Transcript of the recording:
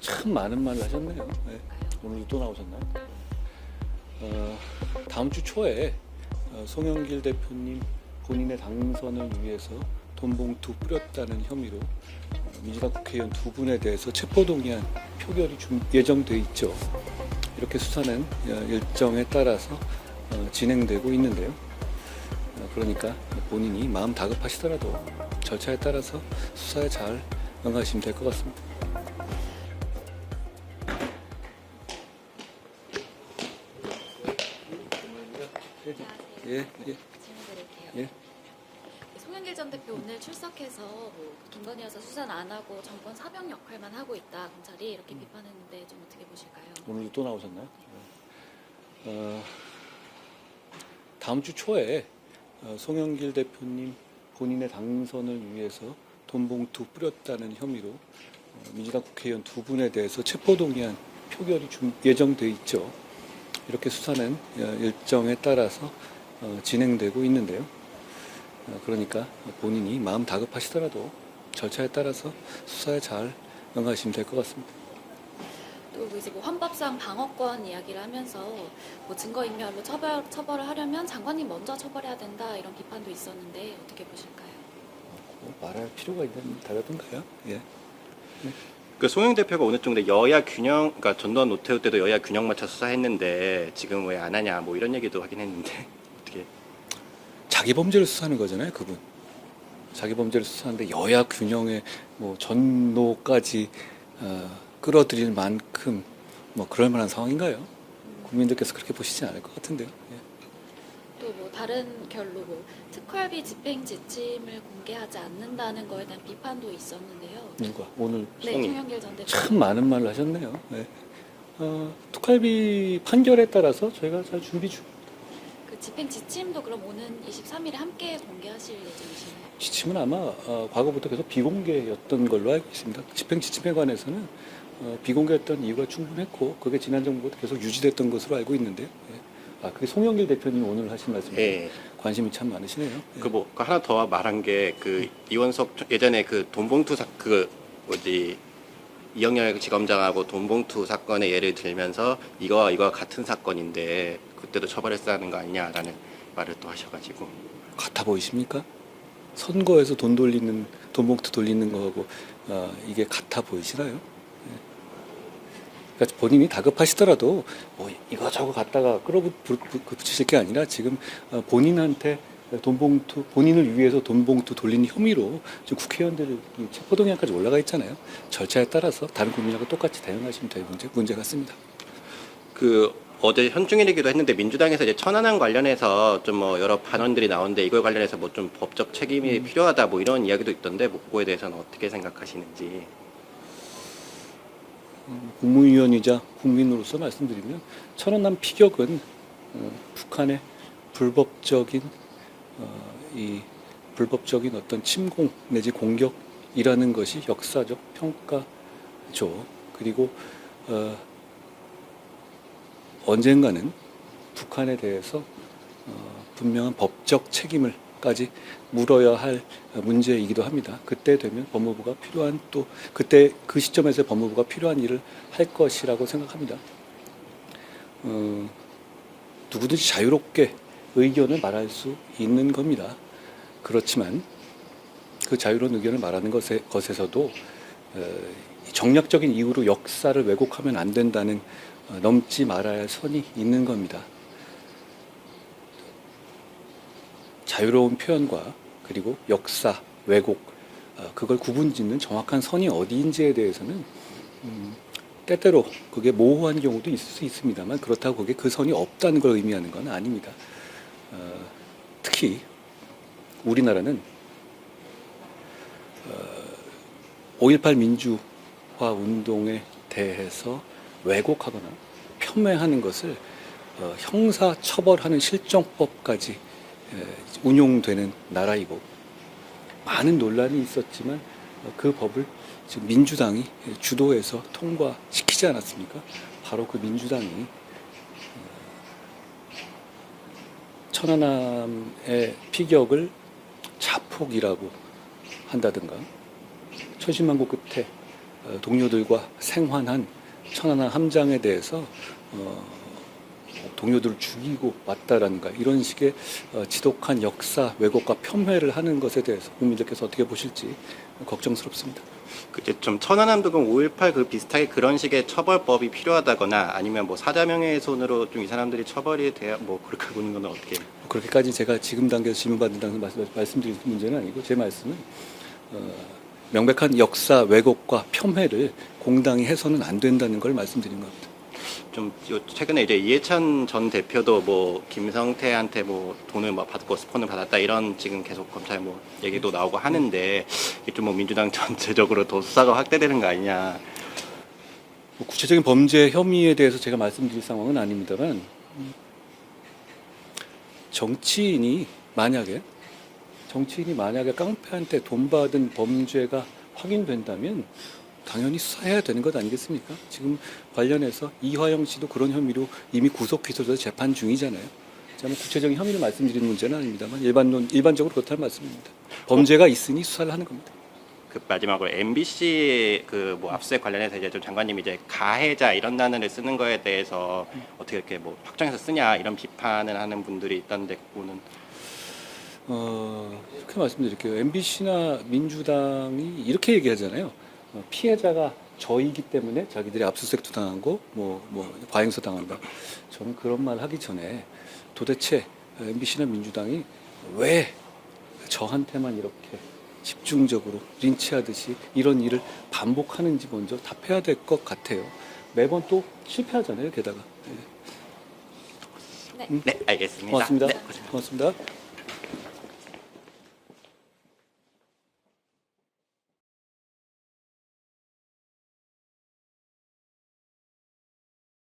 참 많은 말을 하셨네요. 네. 오늘도 또 나오셨나요? 다음 주 초에 송영길 대표님 본인의 당선을 위해서 돈 봉투 뿌렸다는 혐의로 민주당 국회의원 두 분에 대해서 체포동의안 표결이 예정돼 있죠. 이렇게 수사는 일정에 따라서 진행되고 있는데요. 그러니까 본인이 마음 다급하시더라도 절차에 따라서 수사에 잘 응하시면 될 것 같습니다. 예, 예. 질문 드릴게요. 예. 송영길 전 대표 오늘 출석해서 김건희 여사 수사는 안 하고 정권 사병 역할만 하고 있다 검찰이 이렇게 비판했는데 좀 어떻게 보실까요? 오늘도 또 나오셨나요? 다음 주 초에 송영길 대표님 본인의 당선을 위해서 돈 봉투 뿌렸다는 혐의로 민주당 국회의원 두 분에 대해서 체포동의안 표결이 예정돼 있죠. 이렇게 수사는 일정에 따라서 진행되고 있는데요. 그러니까 본인이 마음 다급하시더라도 절차에 따라서 수사에 잘 응하시면 될 것 같습니다. 또 이제 헌법상 방어권 이야기를 하면서 증거인멸로 처벌을 하려면 장관님 먼저 처벌해야 된다 이런 비판도 있었는데 어떻게 보실까요? 말할 필요가 있는 다르던가요? 예. 그 송영 대표가 오늘 정도 여야 균형, 그러니까 전두환 노태우 때도 여야 균형 맞춰 수사했는데 지금 왜 안 하냐 뭐 이런 얘기도 하긴 했는데 어떻게? 자기 범죄를 수사하는 거잖아요, 그분. 자기 범죄를 수사하는데 여야 균형에 뭐 전노까지 끌어들일 만큼 뭐 그럴 만한 상황인가요? 국민들께서 그렇게 보시지 않을 것 같은데요. 예. 또 다른 결로 특활비 집행 지침을 공개하지 않는다는 거에 대한 비판도 있었는데요. 누가 오늘 네, 송영길 전 대표. 참 많은 말을 하셨네요. 네. 특활비 판결에 따라서 저희가 잘 준비 중. 그 집행 지침도 그럼 오는 23일에 함께 공개하실 예정이신가요? 지침은 아마 과거부터 계속 비공개였던 걸로 알고 있습니다. 집행 지침에 관해서는 비공개했던 이유가 충분했고 그게 지난 정부부터 계속 유지됐던 것으로 알고 있는데요. 예. 그게 송영길 대표님 오늘 하신 말씀이에요. 예. 관심이 참 많으시네요. 예. 그 하나 더 말한 게 이원석 예전에 돈봉투 이영렬 지검장하고 돈봉투 사건의 예를 들면서 이거와 같은 사건인데 그때도 처벌했어야 하는 거 아니냐라는 말을 또 하셔가지고. 같아 보이십니까? 선거에서 돈 봉투 돌리는 거하고 이게 같아 보이시나요? 그러니까 본인이 다급하시더라도 뭐 이거저거 갖다가 끌어붙이실 게 아니라 지금 본인한테 본인을 위해서 돈 봉투 돌리는 혐의로 지금 국회의원들이 체포동의안까지 올라가 있잖아요. 절차에 따라서 다른 국민하고 똑같이 대응하시면 될 문제 같습니다. 어제 현충일이기도 했는데 민주당에서 이제 천안함 관련해서 좀 여러 반언들이 나오는데 이걸 관련해서 좀 법적 책임이 필요하다 뭐 이런 이야기도 있던데 그거에 대해서는 어떻게 생각하시는지. 국무위원이자 국민으로서 말씀드리면 천안함 피격은 북한의 불법적인 어떤 침공 내지 공격이라는 것이 역사적 평가죠. 그리고 언젠가는 북한에 대해서 분명한 법적 책임을까지 물어야 할 문제이기도 합니다. 그때 되면 법무부가 필요한 그때 그 시점에서 법무부가 필요한 일을 할 것이라고 생각합니다. 누구든지 자유롭게 의견을 말할 수 있는 겁니다. 그렇지만 그 자유로운 의견을 말하는 것에서도 정략적인 이유로 역사를 왜곡하면 안 된다는 넘지 말아야 할 선이 있는 겁니다. 자유로운 표현과 그리고 역사, 왜곡, 그걸 구분짓는 정확한 선이 어디인지에 대해서는 때때로 그게 모호한 경우도 있을 수 있습니다만 그렇다고 그게 그 선이 없다는 걸 의미하는 건 아닙니다. 특히 우리나라는 5.18 민주화 운동에 대해서 왜곡하거나 폄훼하는 것을 형사 처벌하는 실정법까지 운용되는 나라이고 많은 논란이 있었지만 그 법을 지금 민주당이 주도해서 통과시키지 않았습니까? 바로 그 민주당이 천안함의 피격을 자폭이라고 한다든가 천신만고 끝에 동료들과 생환한 천안함 함장에 대해서 동료들을 죽이고 왔다라는가 이런 식의 지독한 역사 왜곡과 폄훼를 하는 것에 대해서 국민들께서 어떻게 보실지 걱정스럽습니다. 이제 좀 천안함도금 5.18 그 비슷하게 그런 식의 처벌법이 필요하다거나 아니면 뭐 사자명예훼손으로 좀 이 사람들이 처벌이 돼야 뭐 그렇게 보는 건 어떻게? 그렇게까지 제가 지금 단계에서 질문받는다는 말씀드릴 문제는 아니고 제 말씀은 명백한 역사 왜곡과 폄훼를 공당이 해서는 안 된다는 걸 말씀드린 겁니다. 좀 최근에 이제 이해찬 전 대표도 뭐 김성태한테 뭐 돈을 뭐 받고 스폰을 받았다 이런 지금 계속 검찰 뭐 얘기도 나오고 하는데 이게 좀 뭐 민주당 전체적으로 더 수사가 확대되는 거 아니냐? 뭐 구체적인 범죄 혐의에 대해서 제가 말씀드릴 상황은 아닙니다만 정치인이 만약에 깡패한테 돈 받은 범죄가 확인된다면 당연히 수사해야 되는 것 아니겠습니까? 지금 관련해서 이화영 씨도 그런 혐의로 이미 구속 기소돼서 재판 중이잖아요. 저는 구체적인 혐의를 말씀드리는 문제는 아닙니다만 일반적으로 그렇다는 말씀입니다. 범죄가 있으니 수사를 하는 겁니다. 그 마지막으로 MBC 그 뭐 압수수색 관련해서 이제 좀 장관님이 이제 가해자 이런 단어를 쓰는 거에 대해서 어떻게 이렇게 뭐 확정해서 쓰냐 이런 비판을 하는 분들이 있던데 그거는 이렇게 말씀드릴게요. MBC나 민주당이 이렇게 얘기하잖아요. 피해자가 저이기 때문에 자기들이 압수수색도 당하고 뭐 과잉서 당한다. 저는 그런 말 하기 전에 도대체 MBC나 민주당이 왜 저한테만 이렇게 집중적으로 린치하듯이 이런 일을 반복하는지 먼저 답해야 될 것 같아요. 매번 또 실패하잖아요. 게다가. 네. 네 알겠습니다. 고맙습니다. 네. 고맙습니다.